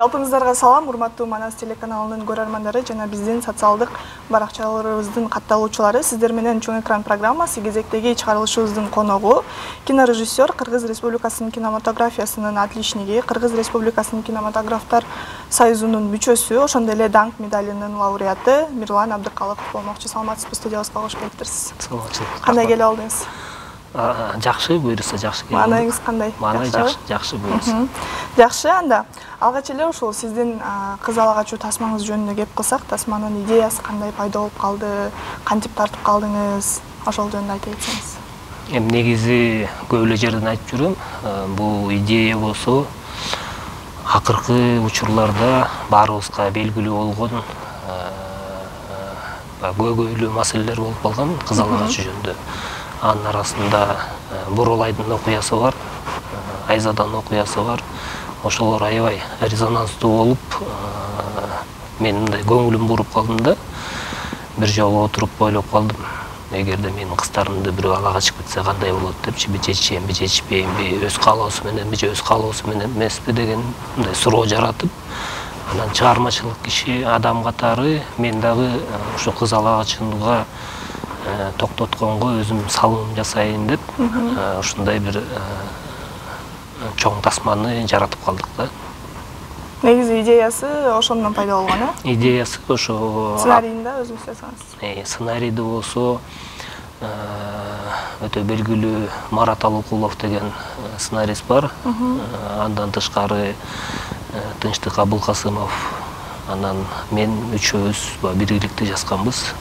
Алпыңыздарга салам, урматтуу Манас телеканалынын көрөрмандары жана биздин социалдык баракчаларыбыздын катталуучулары. Сиздер менен чоң экран программасы кезектеги чыгарылышыбыздын коногу кинорежиссер, Кыргыз Республикасынын кинематографиясынын отличниги, Кыргыз Республикасынын кинематографтар союзунун мүчөсү, ошондой эле даңк медалинин лауреаты Мирлан Абдыкалыков болмокчу. Саламатсызбы, студиябызга кош келиптирсиз. Саламатчылык. Кандай келип алдыңыз? Жакшы, буйруса жакшы келди. Маанайыңыз кандай? Маанай жакшы буйруса. Жакшы, анда алгач эле ошол сиздин кыз ала качуу тасмаңыз жөнүндө кеп кылсак, тасманын идеясы кандай пайда болуп калды, кантип тартып калдыңыз, ошол жөнүндө айта кетсеңиз. Негизи көп эле жерден айтып жүрөм, бул идея болсо акыркы учурларда баарыбызга белгилүү болгон көйгөйлүү маселелер болуп калган кыз ала качуу жөнүндө. Анын арасында Боролайдын окуясы бар, Айзаданын окуясы бар. Ошолор аябай резонанстуу болуп, мен мындай көңүлүм буруп калдым да. Бир жолу отуруп ойлоп калдым. Эгерде менин кыздарымды бирөө ала качып кетсе кандай болот депчи, чечемби, чечпеймби, өз каалоосу мененби же өз каалоосу менен эмеспи деген мындай суроо жаратып, анан чыгармачылык киши адам катары мен дагы ушу кыз ала качууга токтотконго өзүм салым жасайын деп, ушундай бир чоң тасманы жаратып калдык да. Негизи идеясы ошондон пайда болгон, э? Идеясы ошо. Сценарийинде өзүңүз жазгансыз. Сценарийде болсо өтө белгилүү Марат Алыкулов деген сценарист бар. Андан тышкары Тынчтык Абылкасымов, анан мен үчөөбүз биргеликте жазганбыз.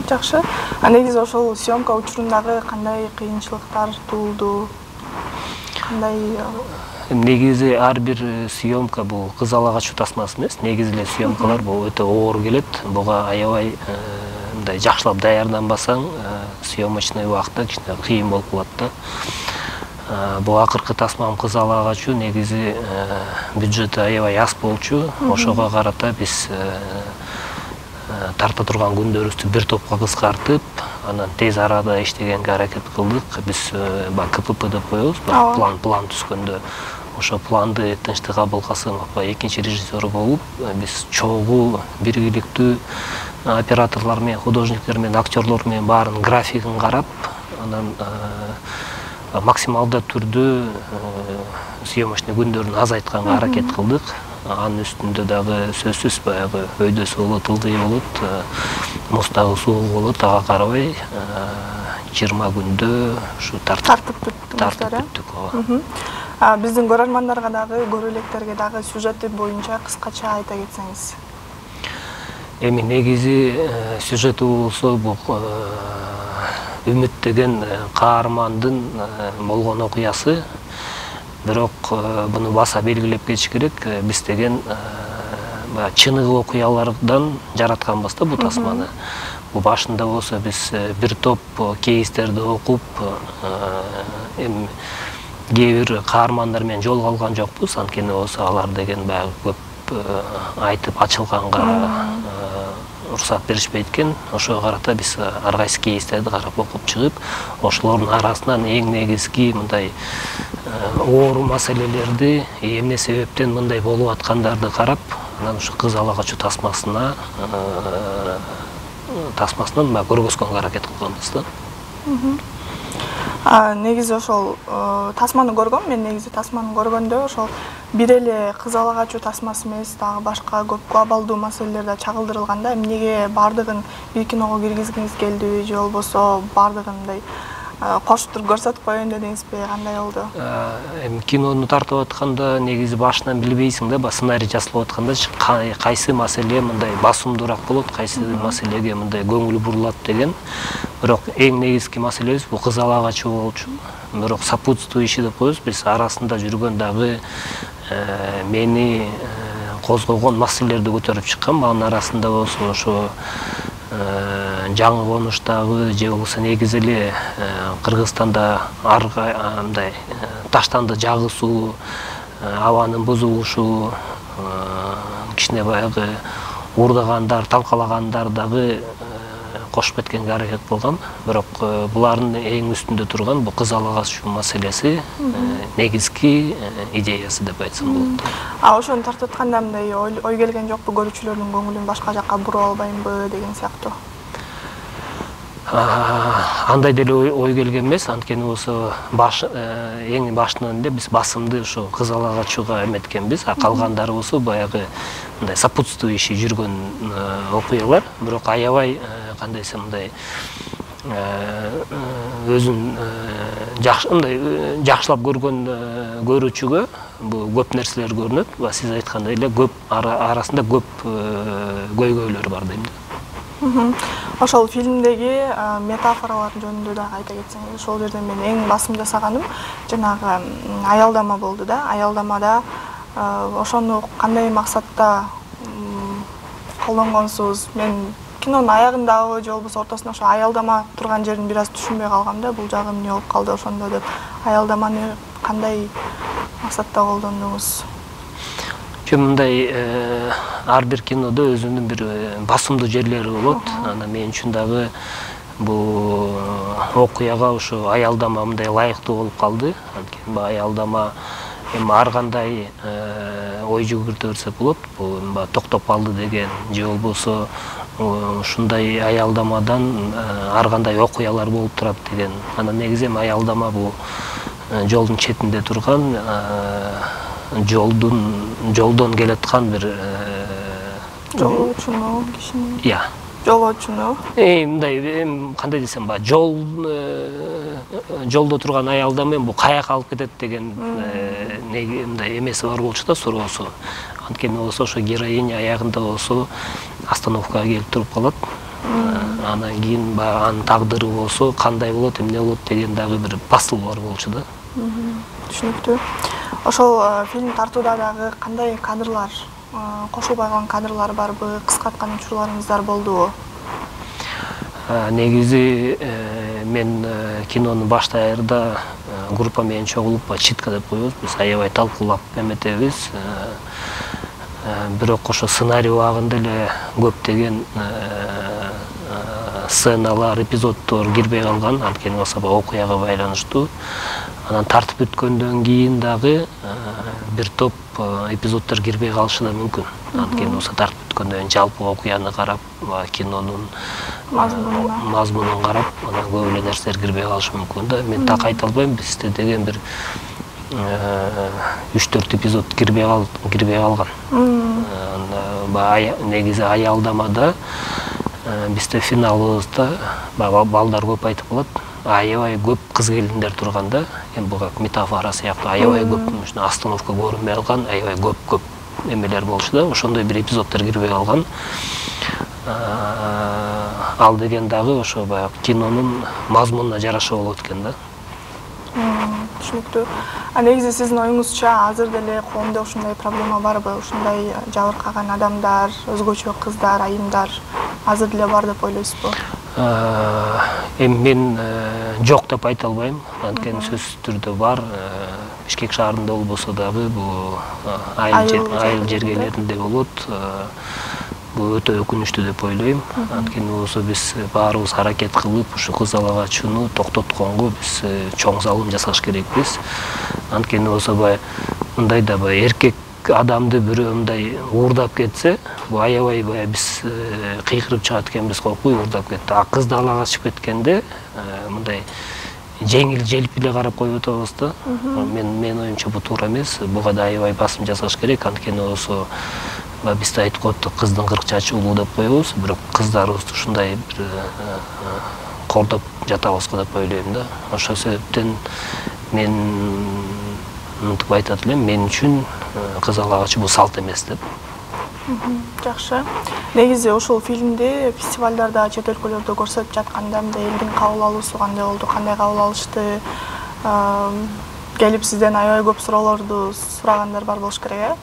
Жакшы. Негизи ошол съемка учурундагы кандай кыйынчылыктар туулду? Кандай негизи ар бир съемка бул кыз ала качуу тасмасы эмес, негизи эле съемкалар бул өтө оор келет. Буга аябай мындай жакшылап даярданбасаң, съемочный убакта кичине кыйын болуп калат да. Бул акыркы тасмам кыз ала качуу негизи бюджети аябай аз болчу. Ошого карата биз тарта турган күндөрүбүздү бир топко кыскартып, анан тез арада иштегенге аракет кылдык. Биз КПП деп коебуз, план түзгөндө ошо планды Тынчтык Абылкасымов экинчи режиссер болуп, биз чогуу биргеликтүү операторлор менен, художниктер менен, актерлор менен баарын графигин карап, анан максималдуу түрдө съемочный күндөрүн азайтканга аракет кылдык. Анын үстүндө дагы сөзсүз баягы өйдөсү болот, ылдый болот, муздагы суук болот, ага карабай 20 күндө ушу тартып бүттүк. Биздин көрөрмандарга дагы, көрүү электерге дагы сюжети боюнча кыскача айта кетсеңиз. Эми негизи сюжети болсо бул Үмүт деген каармандын болгон окуясы. Бирок буну баса белгилеп кетиш керек. Биз деген чыныгы окуялардан жаратканбыз да бул тасманы. Бул башында болсо биз бир топ кейстерди окуп, эми кээ бир каармандар менен жолуга алган жокпуз. Анткени болсо алар деген баягы көп айтып ачылганга уруксат беришпейт экен. Ошого карата биз ар кайсы кейстерди карап окуп чыгып, ошолордун арасынан эң негизги мындай оор маселелерди, эмне себептен мындай болуп аткандарды карап, анан ушу кыз ала качуу тасмасынан көргөзгөнгө аракет кылганбыз да. Негизи ошол тасманы көргөм, мен негизи тасманы көргөндө ошол бир эле кыз ала качуу тасмасы эмес, дагы башка көп глобалдуу маселелер да чагылдырылганда, эмнеге бардыгын бир киного киргизгиңиз келдиби, же болбосо бардыгын мындай коштуруп көрсөтүп коеюн дедиңизби, кандай болду? Эми кинону тартып атканда негизи башынан билбейсиң да, сценарий жазылып атканда кайсы маселе мындай басымдуураак болот, кайсы маселеге мындай көңүл бурулат деген. Бирок эң негизги маселебиз бул кыз ала качуу болчу. Бирок сопутствующий деп коебуз, биз арасында жүргөн дагы мени козгогон маселелерди көтөрүп чыккан. Анын арасында болсо ошо жаңы конуштагы же болбосо негизи эле Кыргызстанда мындай таштанды жагысуу, абанын бузулушу, кичине баягы уурдагандар, талкалагандар дагы кошуп кеткенге аракет кылгам. Бирок булардын эң үстүндө турган бул кыз алага чуу маселеси негизги идеясы деп айтсам болот. Ошону тартып атканда мындай ой келген жокпу, көрүүчүлөрдүн көңүлүн башка жакка буруп албаймбы деген сыяктуу? Андай деле ой келген эмес, анткени болсо эң башынан эле биз басымды ошо кыз алага чууга эметкенбиз, а калгандары болсо баягы мындай сопутствующий жүргөн окуялар. Бирок аябай кандай десем мындай өзүн жакшылап көргөн көрүүчүгө бул көп нерселер көрүнөт. Сиз айткандай эле көп арасында көп көйгөйлөр бар дейм да. Ошол фильмдеги метафоралар жөнүндө да айта кетсеңиз. Ошол жерден мен эң басым жасаганым жанагы аялдама болду да. Аялдамада ошону кандай максатта колдонгонсуз? Мен кинонун аягындабы же болбосо ортосунда ошо аялдама турган жерин бир аз түшүнбөй калгам да. Бул жагы эмне болуп калды ошондо деп. Аялдаманы кандай максатта колдондуңуз? Мындай ар бир кинодо өзүнүн бир басымдуу жерлери болот. Анан мен үчүн дагы бул окуяга ошо аялдама мындай ылайыктуу болуп калды. Анткени аялдама эми ар кандай ой жүгүртө берсе болот. Бул токтоп калды деген же болбосо ушундай аялдамадан ар кандай окуялар болуп турат деген. Анан негизи эми аялдама бул жолдун четинде турган жолдон келаткан бир жолоочуну кишини. Жолоочуну. Мындай кандай десем ба, жолдо турган аялдама бул каяка алып кетет деген мындай эмеси бар болчу да, суроосу. Анткени болсо ошо героиня аягында болсо остановкага келип туруп калат. Анан кийин баягы анын тагдыры болсо кандай болот, эмне болот деген дагы бир басыл бар болчу да. Түшүнүктүү. Ошол фильм тартууда дагы кандай кадрлар, кошулбай калган кадрлар барбы, кыскарткан учурларыңыздар болдубу? Негизи мен кинонун башта аярда группа менен чогулуп читка деп коебуз. Биз аябай талкуулап эметебиз. Бирок ошо сценарий убагында эле көптөгөн сценалар, эпизоддор кирбей калган, анткени болсо окуяга байланыштуу. Анан тартып бүткөндөн кийин дагы бир топ эпизоддор кирбей калышы да мүмкүн. Анткени болсо тартып бүткөндөн жалпы окуяны карап, кинонун мазмунун карап, анан көп эле нерселер кирбей калышы мүмкүн да. Мен так айта албайм, бизде деген бир 3-4 эпизод кирбей калган. Негизи аялдамада бизде финалыбызда балдар көп айтып калат. Аябай көп кыз келиндер турганда, эми бул метафора сыяктуу аябай көп остановка көрүнбөй калган, аябай көп эмелер болчу да. Ошондой бир эпизоддор кирбей калган. Ал деген дагы ошо баягы кинонун мазмунуна жараша болот экен да. Түшүнүктүү. Негизи сиздин оюңузча азыр деле коомдо ушундай проблема барбы? Ушундай жабыркаган адамдар, өзгөчө кыздар, айымдар азыр деле бар деп ойлойсузбу? Эми мен жок деп айта албайм. Анткени сөзсүз түрдө бар. Бишкек шаарында болбосо дагы бул айыл жергелеринде болот. Бул өтө өкүнүчтүү деп ойлойм. Анткени болсо биз баарыбыз аракет кылып, ушу кыз алага чууну токтотконго биз чоң залым жасаш керекпиз. Анткени болсо мындай да эркек адамды бирөө мындай уурдап кетсе, бул аябай биз кыйкырып чыгат экенбиз, коркуй уурдап кетти. А кызды ала качып кеткенде мындай жеңил желп эле карап коюп атабыз да. Мен оюмча бул туура эмес. Буга да аябай басым жасаш керек. Анткени болсо биз да айтып коеттук, кыздын кырк чачы улуу деп коебуз, бирок кыздарыбызды ушундай бир кордоп жатабыз го деп ойлойм да. Ошол себептен мен мынтип айтат элем, мен үчүн кыз ала качуу бул салт эмес деп. Жакшы. Негизи ушул фильмди фестивалдарда, чет өлкөлөрдө көрсөтүп жатканда элдин кабыл алуусу кандай болду? Кандай кабыл алышты? Келип сизден аябай көп суроолорду сурагандар бар болуш керек,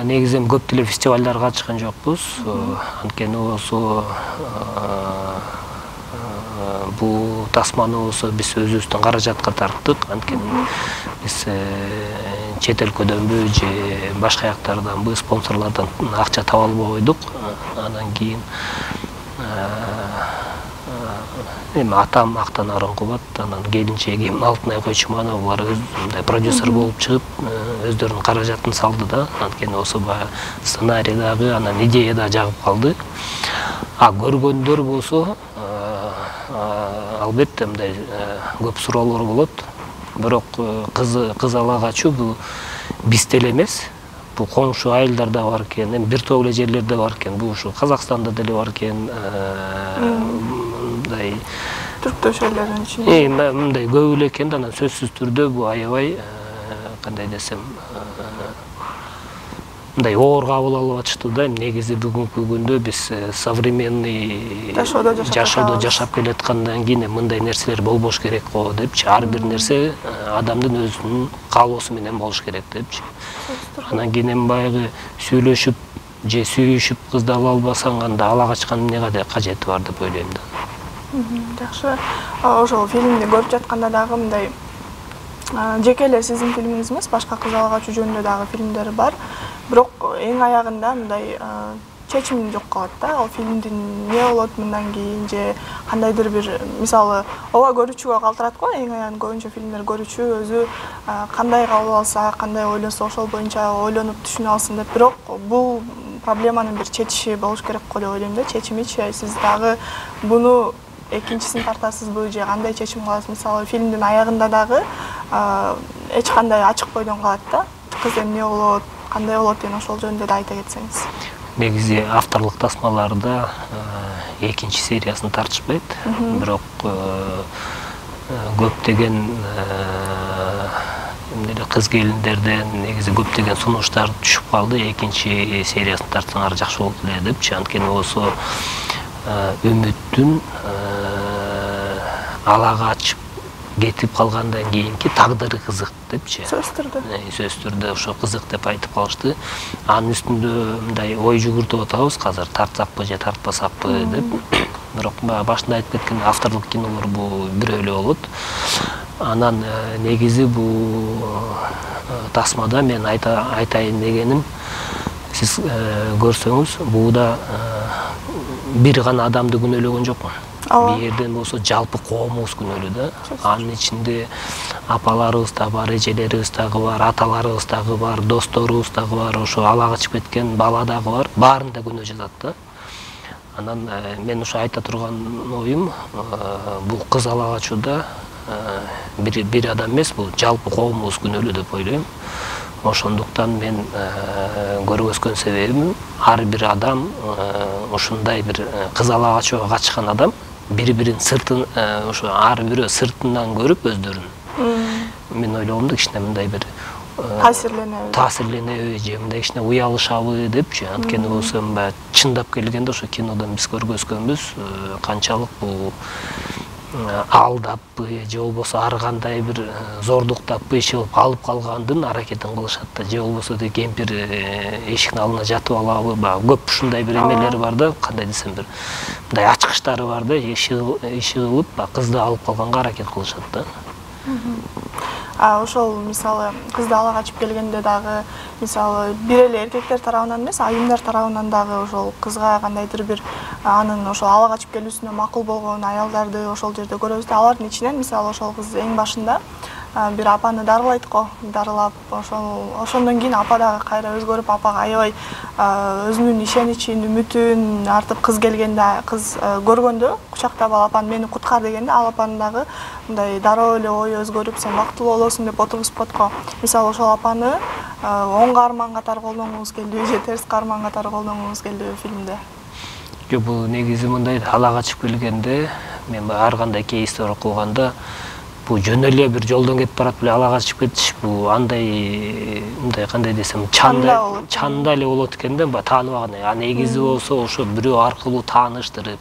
Негизи көп деле фестивалдарга чыккан жокпуз. Анткени болсо бул тасманы болсо биз өзүбүздүн каражатка тарттык. Анткени биз чет өлкөдөнбү же башка жактарданбы спонсорлордон акча таба албай койдук. Анан кийин эми атам Актан Аронкубат, анан келинчеги Алтынай Койчуманова, булар мындай продюсер болуп чыгып, өздөрүнүн каражатын салды да. Анткени осо баягы сценарий дагы, анан идея да жагып калды. А көргөндөр болсо, албетте мындай көп суроолор болот. Бирок кыз ала качуу бул бизде эле эмес. Бул коңшу айылдарда бар экен, эми бир топ эле жерлерде бар экен. Бул ушу Казакстанда деле бар экен. Мындай түрктөш элдердин ичинде. Мындай көп эле экен да, анан сөзсүз түрдө бул аябай кандай десем, мындай оор кабыл алып атышты да. Негизи бүгүнкү күндө биз современный жашоодо жашап келаткандан кийин мындай нерселер болбош керек го депчи. Ар бир нерсе адамдын өзүнүн каалоосу менен болуш керек депчи. Анан кийин эми баягы сүйлөшүп же сүйүшүп кызды ала албасаң, анда ала качкандын эмне кажети бар деп ойлойм да. Жакшы. Ошол фильмди көрүп жатканда дагы мындай жеке эле сиздин фильмиңиз эмес, башка кыз ала качуу жөнүндө дагы фильмдер бар. Бирок эң аягында мындай чечим жок калат да. Ал фильмдин эмне болот мындан кийин же кандайдыр бир, мисалы, ооба көрүүчүгө калтырат го. Эң аягында көбүнчө фильмдер көрүүчү өзү кандай кабыл алса, кандай ойлосо ошол боюнча ойлонуп түшүнө алсын деп. Бирок бул проблеманын бир чечиши болуш керек го деп ойлойм да. Чечимичи сиз дагы буну экинчисин тартасызбы же кандай чечим кыласыз? Мисалы, фильмдин аягында дагы эч кандай ачык бойдон калат да. Кыз эмне болот, кандай болот деген ошол жөнүндө да айта кетсеңиз. Негизи авторлук тасмаларда экинчи сериясын тартышпайт. Бирок көптөгөн кыз келиндерден негизи көптөгөн сунуштар түшүп калды. Экинчи сериясын тартсаңар жакшы болот эле депчи. Анткени осо үмүттүн ала качып кетип калгандан кийинки тагдыры кызык депчи. Сөз түрдө ошо кызык деп айтып калышты. Анын үстүндө мындай ой жүгүртүп атабыз азыр, тартсакпы же тартпасакпы деп. Бирок башында айтып кеткен авторлук кинолор бул бирөө эле болот. Анан негизи бул тасмада мен айтайын дегеним, сиз көрсөңүз, буда бир гана адамды күнөөлөгөн жокмун. Бир жерден болсо жалпы коомубуз күнөөлүү да. Анын ичинде апаларыбыз да бар, эжелерибиз дагы бар, аталарыбыз дагы бар, досторубуз дагы бар, ошо ала качып кеткен бала дагы бар. Баарын да күнөө жазат да. Анан мен ошо айта турган оюм, бул кыз ала качууда бир адам эмес, бул жалпы коомубуз күнөөлүү деп ойлойм. Ошондуктан мен көргөзгөн себебим, ар бир адам ушундай бир кыз ала качууга катышкан адам бири-бирин сыртын, ошо ар бирөө сыртынан көрүп өздөрүн. Мен ойлогом да кичине мындай бир таасирленеби же мындай кичине уялышабы депчи. Анткени болсо чындап келгенде ошо кинодон биз көргөзгөнбүз, канчалык бул алдаппы же болбосо ар кандай бир зордуктаппы иши кылып алып калгандын аракетин кылышат да. Же болбосо кемпир эшиктин алдына жатып алабы, көп ушундай бир эмелери бар да, кандай десем бир мындай ачкычтары бар да, иши кылып кызды алып калганга аракет кылышат да. Ошол мисалы кызды ала качып келгенде дагы, мисалы бир эле эркектер тарабынан эмес, айымдар тарабынан дагы ошол кызга кандайдыр бир анын ошол ала качып келүүсүнө макул болгон аялдарды ошол жерде көрөбүз да. Алардын ичинен мисалы ошол кыз эң башында бир апаны дарылайт го, дарылап, ошондон кийин апа дагы кайра өзгөрүп, апага аябай өзүнүн ишеничин, үмүтүн артып, кыз келгенде, кыз көргөндө кучактап ал апаны мени куткар дегенде, ал апанын дагы мындай дароо эле ою өзгөрүп, сен бактылуу болосуң деп отургузуп го. Мисалы ошол апаны оң каарман катары колдонгуңуз келдиби же терс каарман катары колдонгуңуз келдиби фильмде? Жок, бул негизи мындай, ала качып келгенде мен ар кандай кейстер окуганда бул жөн эле бир жолдон кетип барат беле ала качып кетиш, бул андай мындай кандай десем чанда эле болот экен да, тааныбаган. А негизи болсо ошо бирөө аркылуу тааныштырып,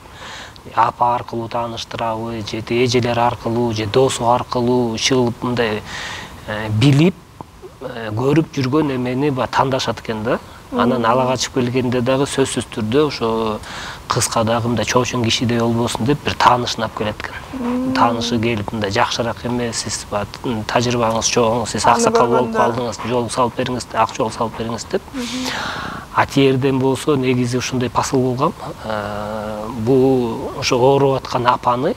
апа аркылуу тааныштырабы, же эжелер аркылуу, же досу аркылуу иши кылып мындай билип, көрүп жүргөн эмени тандашат экен да. Анан ала качып келгенде дагы сөзсүз түрдө ошо кызга дагы мындай чоочун кишидей болбосун деп бир таанышын келет экен. Таанышы келип мындай жакшыраак эмес, сиз тажрыйбаңыз чоң, сиз аксакал болуп калдыңыз, жол салып бериңиз, ак жол салып бериңиз деп. Атерден болсо негизи ушундай посыл болгон. Бул ошо ооруп аткан апаны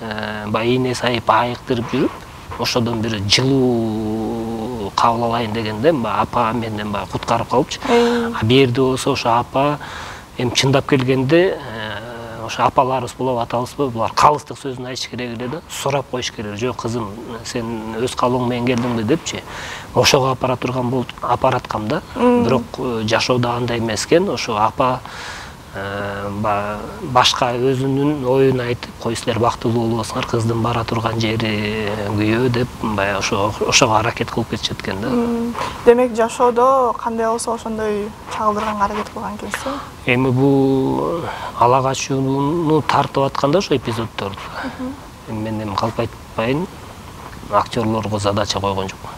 ийне сайып айыктырып жүрүп, ошодон бир жылуу кабыл алайын дегенде апа менден куткарып калыпчы. А берде болсо ошо апа эми чындап келгенде ошо апаларыбыз болобу атабызбы булар калыстык сөзүн айтыш керек эле да, сурап коюш керек. Жок кызым, сен өз калооң менен келдиңби депчи. Ошого апараткам да. Бирок жашоодо андай эмес экен. Ошо апа башка өзүнүн оюн айтып, кой силер бактылуу болосуңар, кыздын бара турган жери күйөө деп ошого аракет кылып кетишет экен да. Демек жашоодо кандай болсо ошондой чагылдырганга аракет кылган экенсиң. Эми бул ала качууну тартып атканда ошо эпизоддорду мен эми калп айтпайын, актерлорго задача койгон жокмун.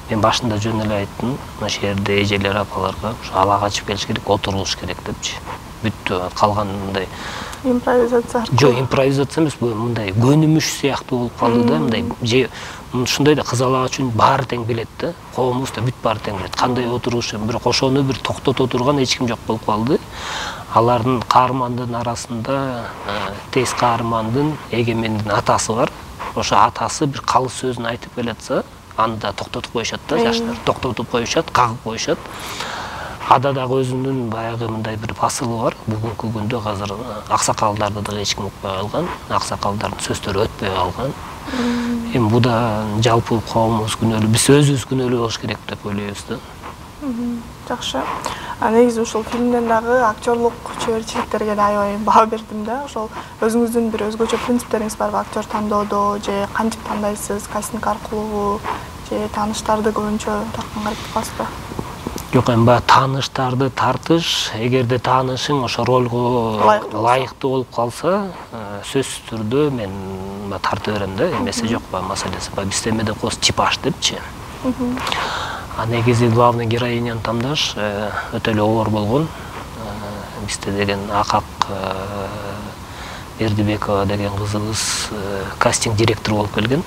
Мен башында жөн эле айттым, ошол жерде эжелер апаларга ала качып келиш керек, отурулуш керек депчи. Бүттү, калгандай импровизация. Жок, импровизация эмес, бул мындай көнүмүш сыяктуу болуп калды да, мындай же ушундай да кыз ала качууну баары тең билет да, коомубуз да бүт баары тең билет. Кандай отуруш, бирок ошону бир токтото турган эч ким жок болуп калды. Алардын каармандын арасында тез каармандын эгемендин атасы бар. Ошо атасы бир калыс сөзүн айтып келатса, аны да токтотуп коюшат да, жаштар токтотуп коюшат, кагып коюшат. Ада дагы өзүнүн баягы мындай бир басылы бар. Бүгүнкү күндө азыр аксакалдарды да эч ким укпай калган, аксакалдардын сөздөрү өтпөй калган. Эми бу да жалпы коомубуз күнөөлүү, биз өзүбүз күнөөлүү болуш керек деп ойлойбуз да. Жакшы. Негизи ушул фильмден дагы актерлук чеберчиликтерге да аябай баа бердим да. Ошол өзүңүздүн бир өзгөчө принциптериңиз барбы актер тандоодо, же кантип тандайсыз, кастинг аркылуу, же тааныштарды көбүнчө тартканга аракет кыласызбы? Жок, эми баягы тааныштарды тартыш, эгерде таанышың ошо ролго ылайыктуу болуп калса, сөзсүз түрдө мен тарта берем да, эмесе жок маселеси. Бизде эмеде коебуз типаж депчи. А негизи главный героиняны тандаш өтө эле оор болгон. Бизде деген Акак Бердибекова деген кызыбыз кастинг директору болуп келген.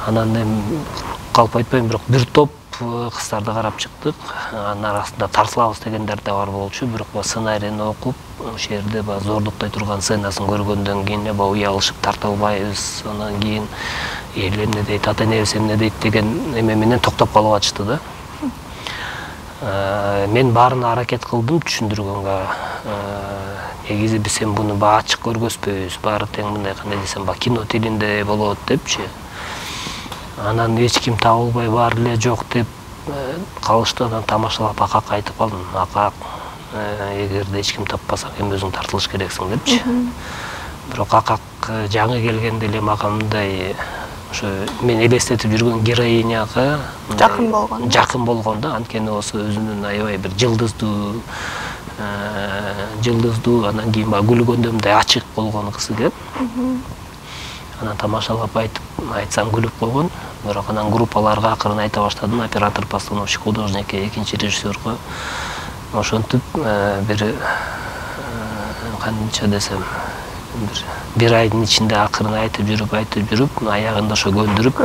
Анан эми калп айтпайм, бирок бир топ кыздарды карап чыктык. Анын арасында тартылабыз дегендер да бар болчу, бирок сценарийни окуп, ошол жерде зордуктай турган сценасын көргөндөн кийин уялышып тарта албайбыз. Анан кийин эл эмне дейт, ата энебиз эмне дейт деген эме менен токтоп калып атышты да. Мен баарына аракет кылдым түшүндүргөнгө. Негизи биз эми буну ачык көргөзбөйбүз, баары тең мындай кандай десем, кино тилинде болот депчи. Анан эч ким табылбай баары эле жок деп калышты. Анан тамашалап Акакка айтып калдым, Акак, эгерде эч ким таппасак эми өзүң тартылыш керексиң депчи. Бирок Акак жаңы келгенде эле мага мындай ошо мен элестетип жүргөн героиняга жакын болгон да, анткени болсо өзүнүн аябай бир жылдыздуу, анан кийин күлгөндө мындай ачык болгон кыз экен. Анан тамашалап айтсам күлүп койгон. Бирок анан группаларга акырын айта баштадым, оператор, постановщик, художник, экинчи режиссерго. Ошентип бир канча десем, бир айдын ичинде акырын айтып жүрүп, аягында ошо көндүрүп,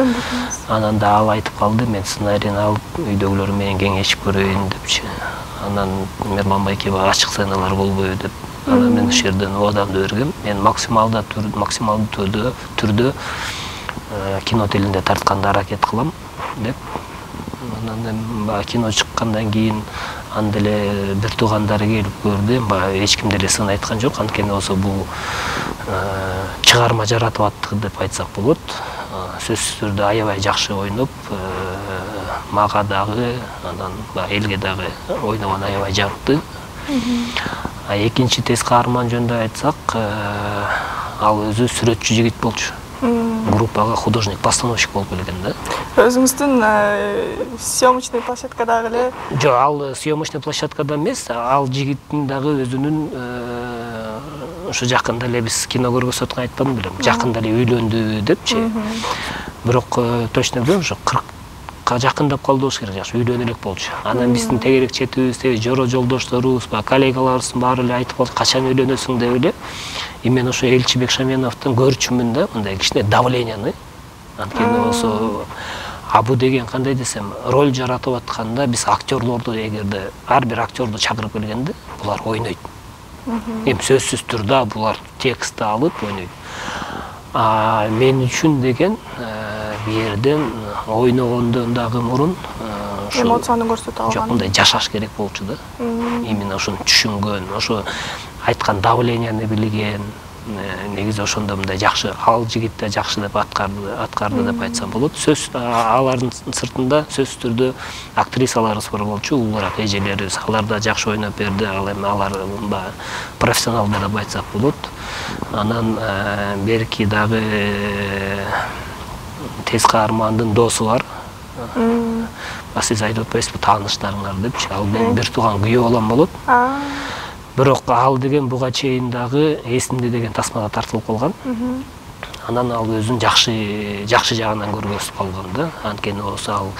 анан да ал айтып калды, мен сценарийни алып үйдөгүлөр менен кеңешип көрөйүн депчи. Анан Мирман байке ачык сценалар болбойбу деп. Анан мен ошол жерден убадамды бергем. Мен максималдуу түрдө кино тилинде тартканды аракет кылам деп. Анан кино чыккандан кийин анда эле бир туугандары келип көрдү. Эч ким деле сын айткан жок, анткени болсо бул чыгарма жаратып аттык деп айтсак болот. Сөзсүз түрдө аябай жакшы ойноп, мага дагы, анан элге дагы ойногон аябай жакты. Экинчи тез каарман жөнүндө айтсак, ал өзү сүрөтчү жигит болчу. Группага художник, постановщик болуп келген да. Өзүңүздүн съемочный площадкадагы эле? Жок, ал съемочный площадкада эмес, ал жигиттин дагы өзүнүн ошо жакында эле биз кино көргөзүп аткан айтпадым белем, жакында эле үйлөндү депчи. Бирок точно билем, ошо 40 жакындап калды болуш керек, жакшы үйлөнө элек болчу. Анан биздин тегерек четибизде жоро жолдошторубуз, коллегаларыбыздын баары эле айтып калды, качан үйлөнөсүң деп эле. Мен ошо Элчибек Шаменовдун көрчүмүн да, мындай кичине давленияны. Анткени болсо бу деген кандай десем, роль жаратып атканда биз актерлорду эгерде ар бир актерду чакырып келгенде булар ойнойт. Эми сөзсүз түрдө булар текстти алып ойнойт. Мен үчүн деген бу жерден ойногондон дагы мурун эмоцияны көрсөтө алган. Жок, мындай жашаш керек болчу да. Именно ошону түшүнгөн, ошо айткан давленияны билген, негизи ошондо мындай жакшы, ал жигит да жакшы деп аткарды деп айтсам болот. Сөз алардын сыртында сөзсүз түрдө актрисаларыбыз бар болчу, улуураак эжелерибиз, алар да жакшы ойноп берди. Ал эми алар профессионалдар деп айтсак болот. Анан берки дагы тез каармандын досу бар. Сиз айтып атпайсызбы, тааныштарыңар депчи, ал менин бир тууган күйөө балам болот. Бирок ал деген буга чейин дагы эсимде деген тасмага тартылып калган. Анан ал өзүн жакшы жагынан көргөзүп калган да. Анткени болсо ал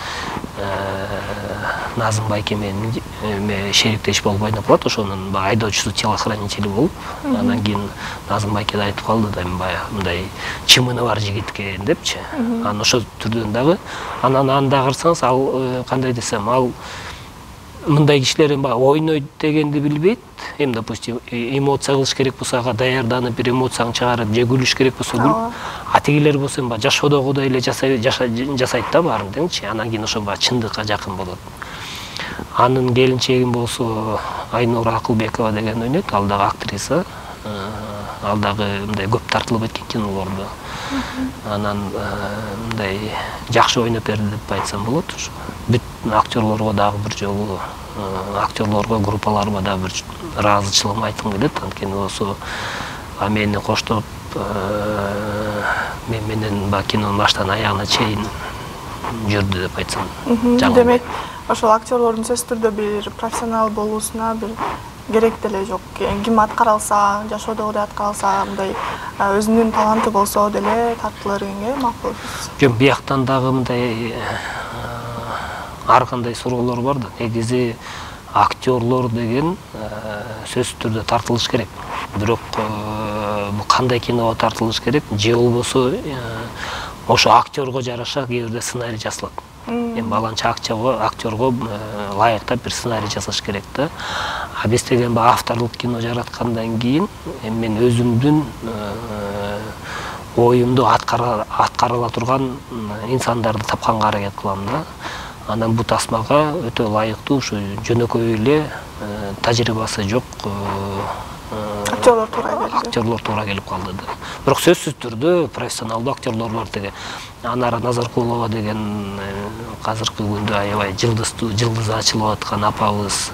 Назым байке менен шериктеш болуп ойноп калат, ошонун айдоочусу, телохранители болуп. Анан кийин Назым байке да айтып калды да, баягы мындай чымыны бар жигит экен депчи. Анан ошол түрдөн дагы, анан анда карасаңыз, ал кандай десем, ал мындай кишилер ойнойт дегенди билбейт. Эми, допустим, эмоция кылыш керек болсо, ага даярданып бир эмоцияны чыгарып, же күлүш керек болсо күлүп, тигилер болсо жашоодогудай эле жасайт да баарын деңчи. Анан кийин ошо чындыкка жакын болот. Анын келинчегим болсо Айнура Акылбекова деген ойнойт, ал дагы актриса. Ал дагы мындай көп тартылып кеткен кинолордо. Анан мындай жакшы ойноп берди деп айтсам болот. Бүт актерлорго дагы бир жолу, актерлорго, группаларга дагы бир ыраазычылыгымды айткым келет. Анткени болсо мени коштоп, мен менен кинонун баштан аягына чейин жүрдү деп айтсам. Демек, ошол актерлордун сөзсүз түрдө бир профессионал болуусуна бир керек деле жок. Ким аткара алса, жашоодогудай аткара алса, мындай өзүнүн таланты болсо деле тартылыр экенге макул. Жок, бияктан дагы мындай ар кандай суроолор бар да. Негизи актерлор деген сөзсүз түрдө тартылыш керек. Бирок бул кандай киного тартылыш керек, же болбосо ошо актерго жараша кээ бирде сценарий жазылат. Эми баланча актерго лайыктап бир сценарий жасаш керек да. Биз деген авторлук кино жараткандан кийин мен өзүмдүн оюмду аткарыла турган инсандарды тапканга аракет кылам да. Анан бул тасмага өтө лайыктуу, ушу жөнөкөй эле тажрыйбасы жок актерлор туура келип калды да. Бирок сөзсүз түрдө профессионалдуу актерлор бар деген. Анара Назаркулова деген азыркы күндө аябай жылдызы ачылып аткан апабыз,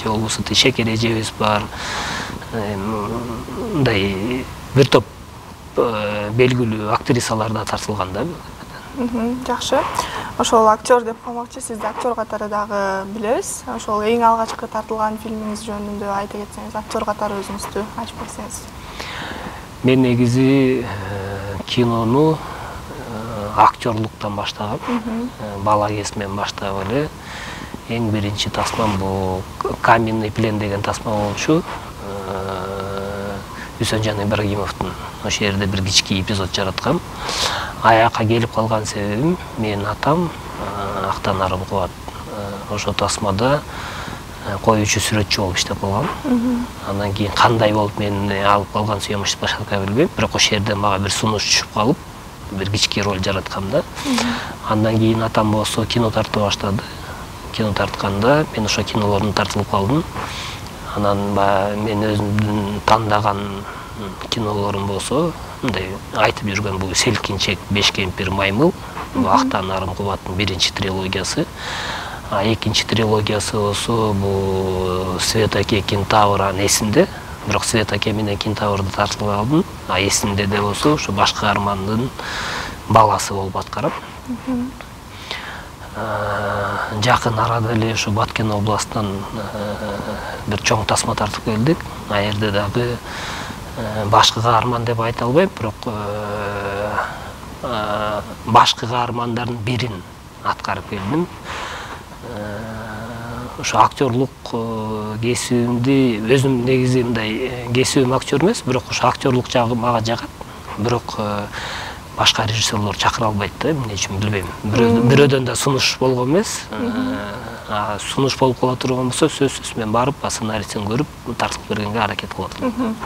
же болбосо Шекер эжебиз бар. Мындай бир топ белгилүү актрисалар да тартылган да. Жакшы. Ошол актер деп калмакчы, сизди актер катары дагы билебиз. Ошол эң алгачкы тартылган фильмиңиз жөнүндө айта кетсеңиз, актер катары өзүңүздү ачып берсеңиз. Мен негизи кинону актерлуктан баштагам. Бала кезимден баштап эле эң биринчи тасмам бул Каменный плен деген тасма болчу. Үсөнжан Ибрагимовдун ошол жерде бир кички эпизод жараткам. Аякка келип калган себебим, менин атам Актан Арым Кубат ошо тасмада коюучу сүрөтчү болуп иштеп калган. Андан кийин кандай болуп мени алып калган съемочный площадкага билбейм, бирок ошол жерде мага бир сунуш түшүп калып, бир кички роль жараткам да. Андан кийин атам болсо кино тартып баштады. Кино тартканда мен ошо кинолордун тартылып калдым. Анан мен өзүмдүн тандаган кинолорум болсо, мындай айтып жүргөн бул Селкинчек, Беш кемпир, Маймыл, бул Актан Арым Кубаттын биринчи трилогиясы. Экинчи трилогиясы болсо бул Светаке, Кентавр эсимде. Бирок Светаке менен Кентаврды тартылып алдым. Эсимде де болсо ушу баш каармандын баласы болуп аткарам. Жакын арада эле ушу Баткен областынан бир чоң тасма тартып келдик. А жерде дагы башкы каарман деп айта албайм, бирок башкы каармандардын бирин аткарып келдим. Ошо актерлук кесибимди өзүм негизи мындай кесибим актер эмес, бирок ошо актерлук жагы мага жагат. Бирок башка режиссерлор чакыра албайт да, эмне үчүн билбейм. Бирөөдөн да сунуш болгон эмес. Сунуш болуп кала турган болсо, сөзсүз мен барып, сценарийсин көрүп, тартып бергенге аракет кылып атам.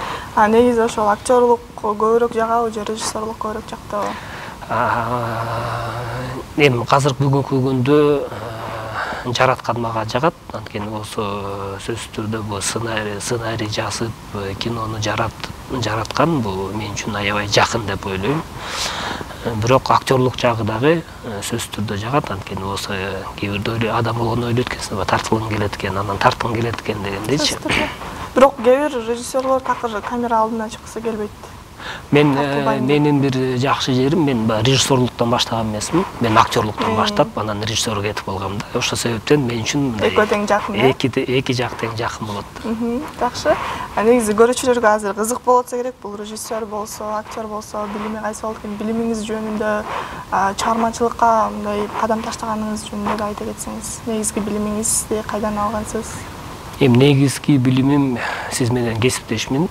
Негизи ошол актерлук көбүрөөк жагабы же режиссерлук көбүрөөк жактабы? Эми азыр бүгүнкү күндө жараткан мага жагат, анткени болсо сөзсүз түрдө бул сценарий жазып, кинону жараткан бул мен үчүн аябай жакын деп ойлойм. Бирок актерлук жагы дагы сөзсүз түрдө жагат, анткени болсо кээ бирде адам болгондо ойлойт экенсиң, тартылгың келет экен, анан тарткың келет экен дегендейчи. Бирок кээ бир режиссерлор такыр камера алдына чыккысы келбейт. Менин бир жакшы жерим, мен режиссерлуктан баштаган эмесмин. Мен актерлуктан баштап, анан режиссерге кетип калгам да. Ошол себептен мен үчүн экөө тең жакын. Эки жак тең жакын болот. Жакшы. Негизи көрүүчүлөргө азыр кызык болот болсо керек, бул режиссер болсо, актер болсо, билими кайсы болот экен, билимиңиз жөнүндө, чыгармачылыкка мындай кадам таштаганыңыз жөнүндө айта кетсеңиз. Негизги билимиңизди кайдан алгансыз? Негизги билимим сиз менен кесиптешмин.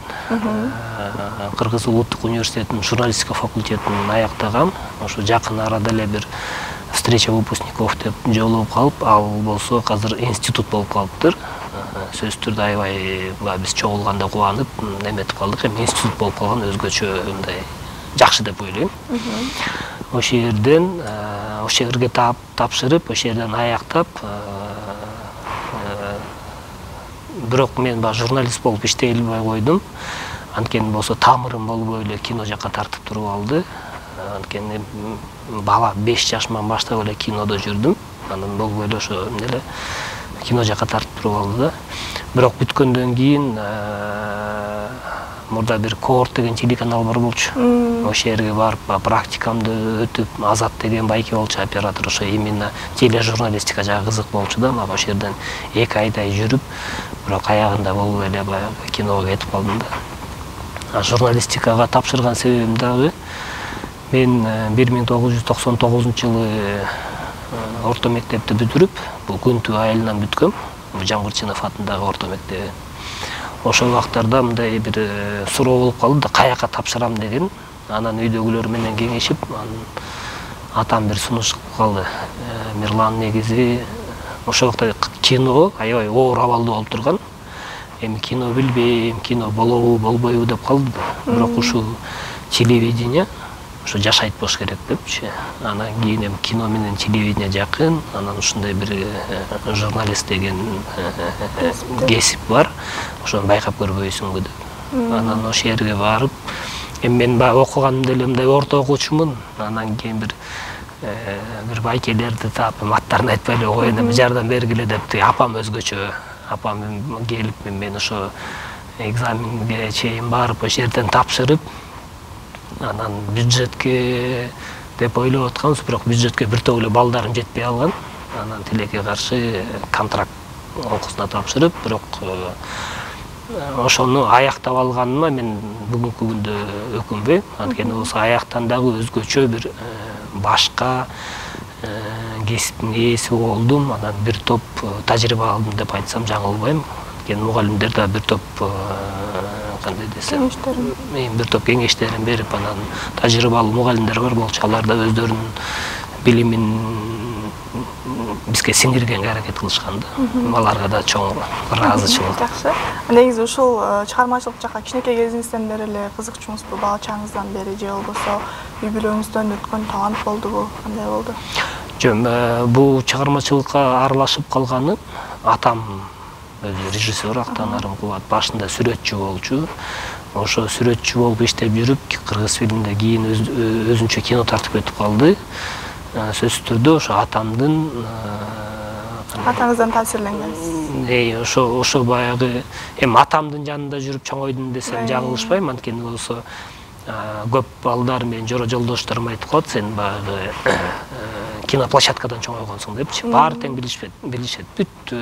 Кыргыз Улуттук университетинин журналистика факультетин аяктагам. Ошо жакын арада эле бир встреча выпускников деп жолугуп калып, ал болсо азыр институт болуп калыптыр. Сөзсүз түрдө аябай биз чогулганда кубанып, эметип калдык. Эми институт болуп калган өзгөчө мындай жакшы деп ойлойм. Ошол жерге тапшырып, ошол жерден аяктап, бирок мен журналист болуп иштей албай койдум. Анткени болсо тамырым болбой эле кино жакка тартып туруп алды. Анткени бала 5 жашыман баштап эле кинодо жүрдүм. Анан болбой эле ошо эмне кино жакка тартып туруп алды да. Бирок бүткөндөн кийин мурда бир Коорт деген телеканал бар болчу. Ошол жерге барып практикамды өтүп, Азат деген байке болчу оператор, ошо именно тележурналистика жагы кызык болчу да. Мага ошол жерден 2 айдай жүрүп, бирок аягында болбой эле киного кетип калдым да. Журналистикага тапшырган себебим дагы мен 1999-жылы орто мектепти бүтүрүп, бул Күнтүү айылынан бүткөм. Жамгырчынов атындагы орто мектеби. Ошол вакыттарда мындай бир суроо болуп калды да, каяка тапшырам деген. Анан үйдөгүлөр менен кеңешип, атам бир сунуш кылып калды. Мирлан негизи ошол вакытта кино аябай оор абалда болуп турган. Эми кино билбейм, кино болобу, болбойбу деп калды да. Бирок ушул телевидение ошо жашайт болуш керек депчи. Анан кийин эми кино менен телевидение жакын, анан ушундай бир журналист деген кесип бар. Ошону байкап көрбөйсүңбү деп. Анан ошол жерге барып, эми мен окуганымда эле мындай орто окуучумун. Анан кийин бир байкелерди таап, аттарын айтпай эле коеюн, эми жардам бергиле деп, апам өзгөчө, апам келип мен ошо экзаменге чейин барып, ошол жерден тапшырып, анан бюджетке деп ойлоп атканбыз, бирок бюджетке биртоп эле балдарым жетпей алган. Анан тилекке каршы контракт окуусуна тапшырып, бирок ошону аяктап алганыма мен бүгүнкү күндө өкүнбөйм. Анткени болсо аяктан дагы өзгөчө бир башка кесиптин ээси болдум. Анан бир топ тажрыйба алдым деп айтсам жаңылбайм. Анткени мугалимдер да бир топ кандай десем, бир топ кеңештерин берип, анан тажрыйбалуу мугалимдер бар болчу. Алар да өздөрүнүн билимин бизге сиңиргенге аракет кылышкан да. Аларга да чоң ыраазычылык. Жакшы. Негизи ушул чыгармачылык жакка кичинекей кезиңизден бери эле кызыкчуңузбу, бала чагыңыздан бери же болбосо үй бүлөңүздөн өткөн талант болдубу, кандай болду? Жок, бул чыгармачылыкка аралашып калганы атам өзү режиссер, Актанарым Кубат башында сүрөтчү болчу. Ошо сүрөтчү болуп иштеп жүрүп, кыргыз фильминде кийин өзүнчө кино тартып өтүп калды. Сөзсүз түрдө ошо атаңыздан таасирленгенсиз. Ошо баягы эми атамдын жанында жүрүп чоңойдум десем жаңылышпайм. Анткени болсо көп балдар менин жолдошторум айтып калат, сен баягы киноплощадкадан чоңойгонсуң депчи. Баары тең билишет. Бүт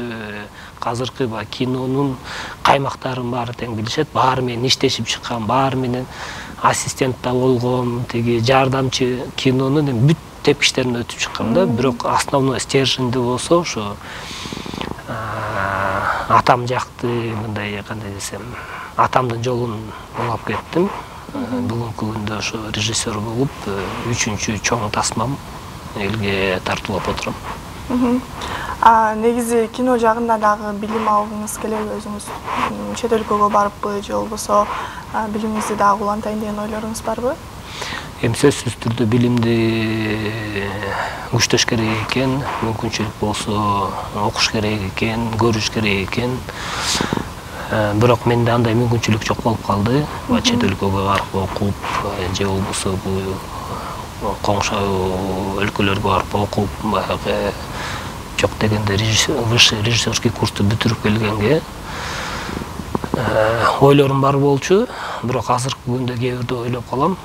азыркы кинонун каймактарын баары тең билишет. Баары менен иштешип чыккан, баары менен ассистент да болгом, тиги жардамчы кинонун бүт тепкичтерин өтүп чыккан да. Бирок основной стержинди болсо ошо атам жакты, мындай кандай десем, атамдын жолун улап кеттим. Бүгүнкү күндө ошо режиссер болуп 3-чү чоң тасмам элге тартуулап отурам. Негизи кино жагында дагы билим алгыңыз келеби өзүңүз? Чет өлкөгө барыппы же болбосо билимиңизди дагы улантайын деген ойлоруңуз барбы? Сөзсүз түрдө билимди күчтөш керек экен, мүмкүнчүлүк болсо окуш керек экен, көрүш керек экен. Бирок менде андай мүмкүнчүлүк жок болуп калды. Чет өлкөгө барып окуп, же болбосо коңшу өлкөлөргө барып окуп, баягы жок дегенде высший режиссерский курсту бүтүрүп келгенге ойлорум бар болчу. Бирок азыркы күндө кээ бирде ойлоп калам.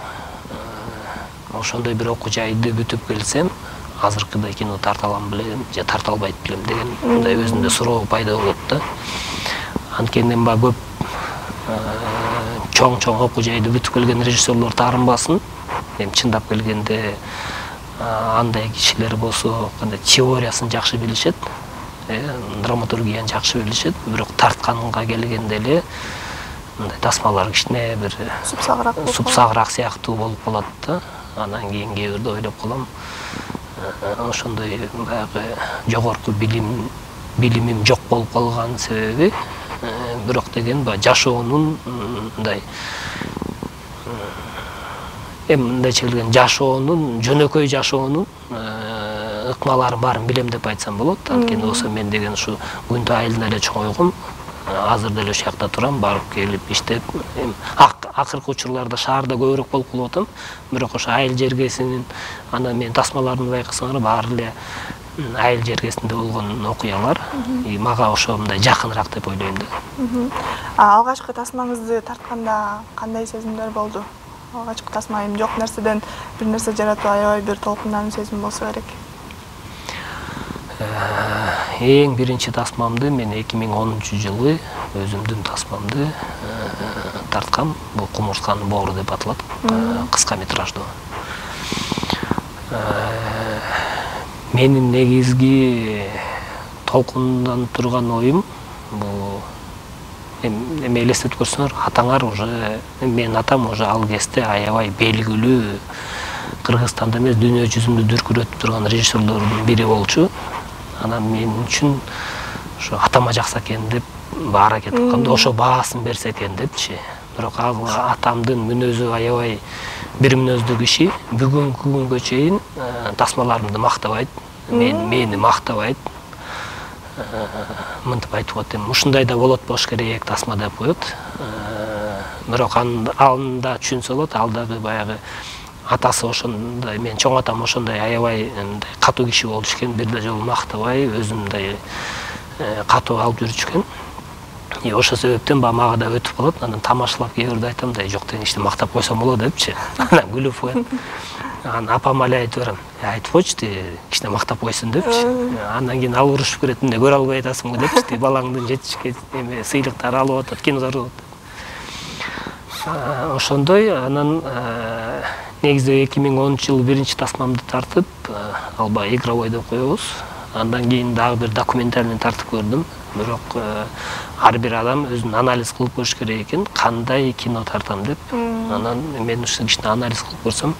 Ошондой бир окуу жайды бүтүп келсем, азыркыдай кино тарта алам белем же тарта албайт белем деген мындай өзүмдө суроо пайда болот да. Анткени көп чоң окуу жайды бүтүп келген режиссерлор таарынбасын. Чындап келгенде андай кишилер болсо теориясын жакшы билишет, драматургияны жакшы билишет, бирок тартканга келгенде эле мындай тасмалар кичине бир супсагыраак сыяктуу болуп калат да. Анан кийин кээ бирде ойлоп калам, ошондой баягы жогорку билимим жок болуп калган себеби бирок деген жашоонун мындай мындайча келгенде жашоонун жөнөкөй жашоонун ыкмаларын баарын билем деп айтсам болот. Анткени болсо мен деген ушу күндө айылда эле чоңойгом, азыр деле ошол жакта турам, барып келип иштеп, акыркы учурларда шаарда көбүрөөк болуп калып атам. Бирок ошо айыл жергесинин анан мен тасмаларымды байкасаңар баары эле айыл жергесинде болгон окуялар мага ошо мындай жакыныраак деп ойлойм да. Алгачкы тасмаңызды тартканда кандай сезимдер болду? Алгачкы тасма жок нерседен бир нерсе жаратып аябай бир толкундануу сезим болсо керек. Эң биринчи тасмамды мен 2010-жылы өзүмдүн тасмамды тарткам. Бул Кумурсканын боору деп аталат, кыска метраждуу. Менин негизги толкунданып турган оюм бул эми элестетип көрсөңөр, атаңар уже, менин атам уже ал кезде аябай белгилүү Кыргызстанда эмес, дүйнө жүзүндө дүркүрөтүп турган режиссерлордун бири болчу. Анан мен үчүн ошо атама жакса экен деп аракет кылганда, ошо баасын берсе экен депчи. Бирок ал атамдын мүнөзү аябай бир мүнөздүү киши. Бүгүнкү күнгө чейин тасмаларымды мактабайт, мени мактабайт. Мынтип айтып коет, ушундай да болот болуш керек тасма деп коет. Бирок анда түшүнсө болот, ал дагы баягы атасы ошондой, мен чоң атам ошондой аябай катуу киши болчу экен, бир да жолу мактабай, өзүндөй катуу алып жүрчү экен. Ошол себептен мага да өтүп калат. Анан тамашалап кээ бирде айтам да, жок деген ишти мактап койсом болот депчи. Анан күлүп коет. Анан апама эле айтып берем, айтып койчу, кичине мактап койсун депчи. Андан кийин ал урушуп берет, эмне көрө албай атасыңбы депчи, балаңдын жетишке сыйлыктары алып атат, кинолор болот. Ошондой, анан негизи 2010-жылы биринчи тасмамды тартып, албай игровой деп коебуз. Андан кийин дагы бир документальный тартып көрдүм. Бирок ар бир адам өзүн анализ кылып көрүш керек экен, кандай кино тартам деп. Анан мен ушул кичине анализ кылып көрсөм,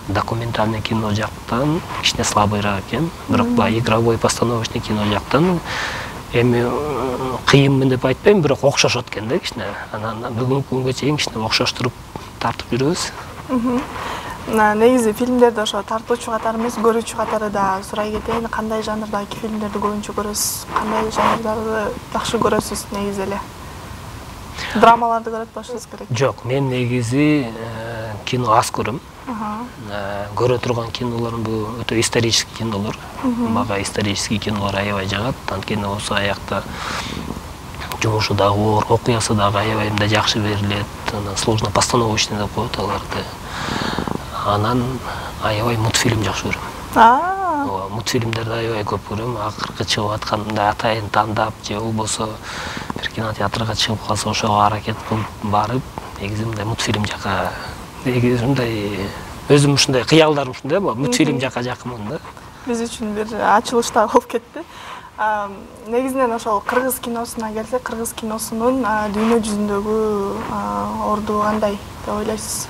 документальный кино жактан кичине слабыйраак экен. Бирок игровой постановочный кино жактан эми кыйынмын деп айтпайм, бирок окшошот экен да кичине. Анан бүгүнкү күнгө чейин кичине окшоштуруп тартып жүрөбүз. Негизи фильмдерди ошо тартуучу катары эмес, көрүүчү катары да сурай кетейин. Кандай жанрдагы фильмдерди көбүнчө көрөсүз? Кандай жанрдарды жакшы көрөсүз негизи эле? Драмаларды көрөт болушуңуз керек. Жок, мен негизи кино аз көрөм. Көрө турган кинолорум бул өтө исторический кинолор. Мага исторический кинолор аябай жагат. Анткени болсо аякта жумушу дагы оор, окуясы дагы аябай мындай жакшы берилет. Анан сложно постановочный деп коет аларды. Анан аябай мультфильм жакшы көрөм. Мультфильмдерди аябай көп көрөм. Акыркы чыгып атканда атайын тандап же болбосо бир кинотеатрга чыгып калса ошого аракет кылып барып, негизи мындай мультфильм жака, негизи мындай өзүм ушундай кыялдарым ушундай, мультфильм жака жакынмын да. Биз үчүн бир ачылыш да болуп кетти. Негизинен ошол кыргыз киносуна келсек, кыргыз киносунун дүйнө жүзүндөгү орду кандай деп ойлойсуз?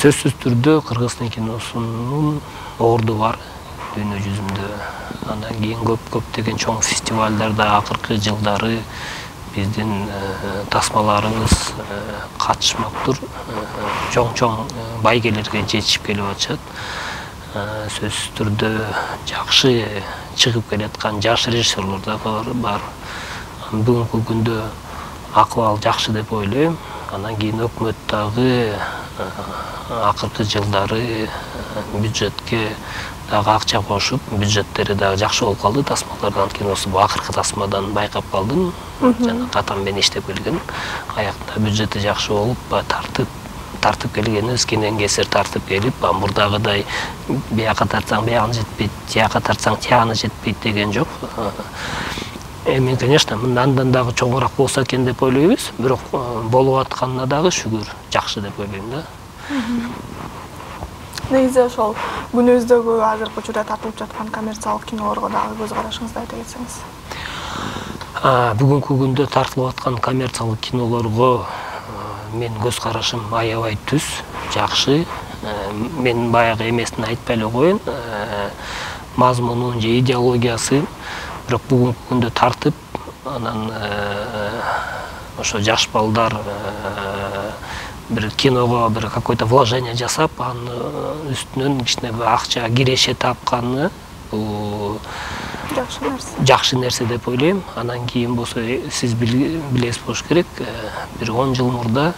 Сөзсүз түрдө кыргыз киносунун орду бар дүйнө жүзүндө. Андан кийин көптөгөн чоң фестивалдарда акыркы жылдары биздин тасмаларыбыз катышмактыр. Чоң байгелерге жетишип келип атышат. Сөзсүз түрдө жакшы чыгып келаткан жаш режиссерлор да бар. Бүгүнкү күндө акыбал жакшы деп ойлойм. Андан кийин өкмөт дагы акыркы жылдары бюджетке дагы акча кошуп, бюджеттери дагы жакшы болуп калды. Тасмалардан киносу бул акыркы тасмадан байкап калдым. Жана катам менен иштеп келген. Аякта бюджети жакшы болуп, тартып келгенибиз кенен кесир тартып келип, мурдагыдай бияка тартсаң биягы жетпейт, тияка тартсаң тиягы жетпейт деген жок. Эми, конечно, мындан дагы чоңураак болсо экен деп ойлойбуз, бирок болуп атканына дагы шүгүр, жакшы деп ойлойм да. Негизи ошол күнүбүздөгү азыркы учурда тартылып жаткан коммерциялык кинолорго дагы көз карашыңызды айта кетсеңиз. Бүгүнкү күндө тартылып аткан коммерциялык кинолорго мен көз карашым аябай түз, жакшы. Мен баягы эмесин айтпай эле коеюн, мазмунун же идеологиясы, бирок бүгүнкү күндө тартып, анан ошо жаш балдар бир киного бир какой-то вложение жасап, анын үстүнөн кичине акча киреше тапканы бул жакшы нерсе деп ойлойм. Анан кийин болсо сиз билесиз болуш керек, бир 10 жыл мурда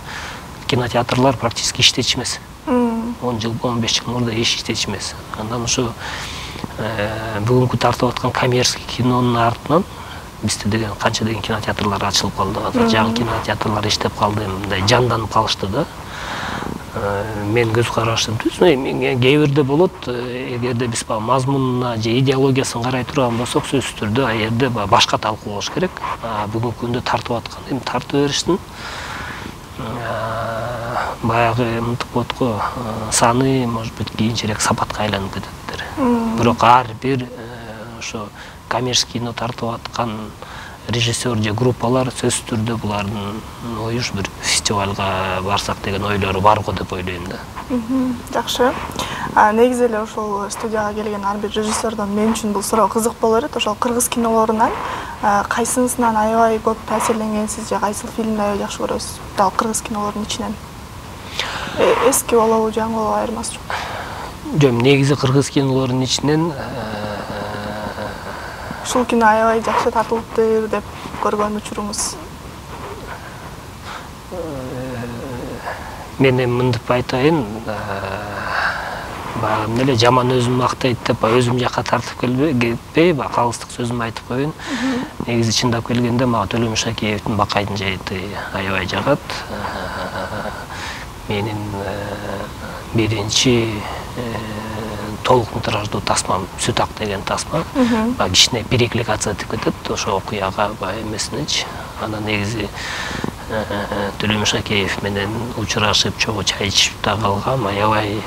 кинотеатрлар практически иштечимес. 10 жыл, 15 жыл мурда эч иштечимес. Андан ошо бүгүнкү тартып аткан коммерческий кинонун артынан бизде деген канча деген кинотеатрлар ачылып калды. Азыр жаңы кинотеатрлар иштеп калды, мындай жанданып калышты да. Мен көз карашым түз. Кээ бирде болот, эгерде биз мазмунуна же идеологиясын карай турган болсок, сөзсүз түрдө ал жерде башка талкуу болуш керек. Бүгүнкү күндө тартып аткан, эми тартып беришsin. Баягы мынтип коет го, саны, может быть, кийинчерээк сапатка айланып кететтир. Бирок ар бир ошо коммерческий кино тартып аткан режиссер же группалар сөзсүз түрдө булардын ою бир фестивалга барсак деген ойлору бар го деп ойлойм да. Жакшы. Негизи эле ошол студияга келген ар бир режиссердон мен үчүн бул суроо кызык боло берет. Ошол кыргыз кинолорунан кайсынысынан аябай көп таасирленгенсиз же кайсыл фильмди аябай жакшы көрөсүз? Дал кыргыз кинолорунун ичинен. Эски болобу, жаңы болобу айырмасы жок. Жок, негизи кыргыз кинолорунун ичинен ушул кино аябай жакшы тартылыптыр деп көргөн учуруңуз? Мен мынтип айтайын, баягы эле жаман өзүм мактайт деп өзүм жакка тартып кетпей, калыстык сөзүмдү айтып коеюн. Негизи чындап келгенде мага Төлөмүш Шакеевдин Бакайдын жайыты аябай жагат. Менин биринчи толук метраждуу тасмам Сүт ак деген тасма. Кичине перекликация деп кетет ошо окуяга эмесинечи. Анан негизи Төлөмүш Шакеев менен учурашып, чогуу чай ичип да калгам, аябай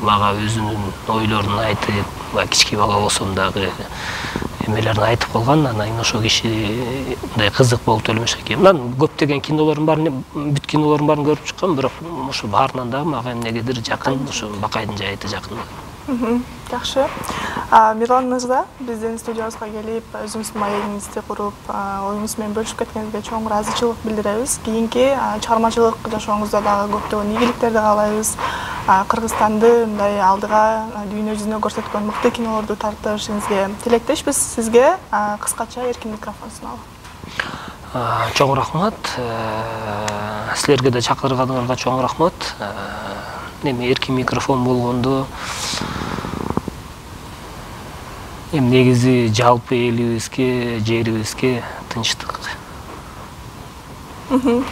мага өзүнүн ойлорун айтып, кички бала болсом дагы эмелерин айтып калган. Анан ошо киши мындай кызык болуп Төлөмүш Шакеев. Анан көптөгөн кинолорун баарын, бүт кинолорун баарын көрүп чыккам, бирок ошо баарынан дагы мага эмнегедир жакын, ошо Бакайдын жайыты жакын. Жакшы. Мирлан мырза, биздин студиябызга келип, өзүңүздүн маегиңизди куруп, оюңуз менен бөлүшүп кеткениңизге чоң ыраазычылык билдиребиз. Кийинки чыгармачылык жашооңузда дагы көптөгөн ийгиликтерди каалайбыз. Кыргызстанды мындай алдыга дүйнө жүзүнө көрсөткөн мыкты кинолорду тартышыңызга тилектешпиз. Сизге кыскача эркин микрофон суналам. Чоң рахмат. Силерге да чакырганыңарга чоң рахмат. Эми эркин микрофон болгондо негизи жалпы элибизге, жерибизге тынчтык.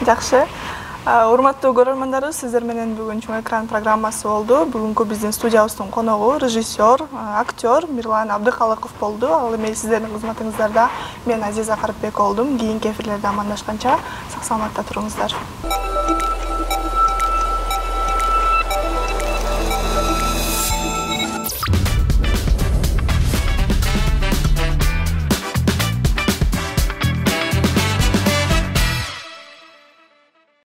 Жакшы. Урматтуу көрөрмандарыбыз, сиздер менен бүгүн Чоң экран программасы болду. Бүгүнкү биздин студиябыздын коногу режиссер, актер Мирлан Абдыкалыков болду. Ал эми сиздердин кызматыңыздарда мен Азиза Карыпбек болдум. Кийинки эфирлерде амандашканча сак саламатта туруңуздар.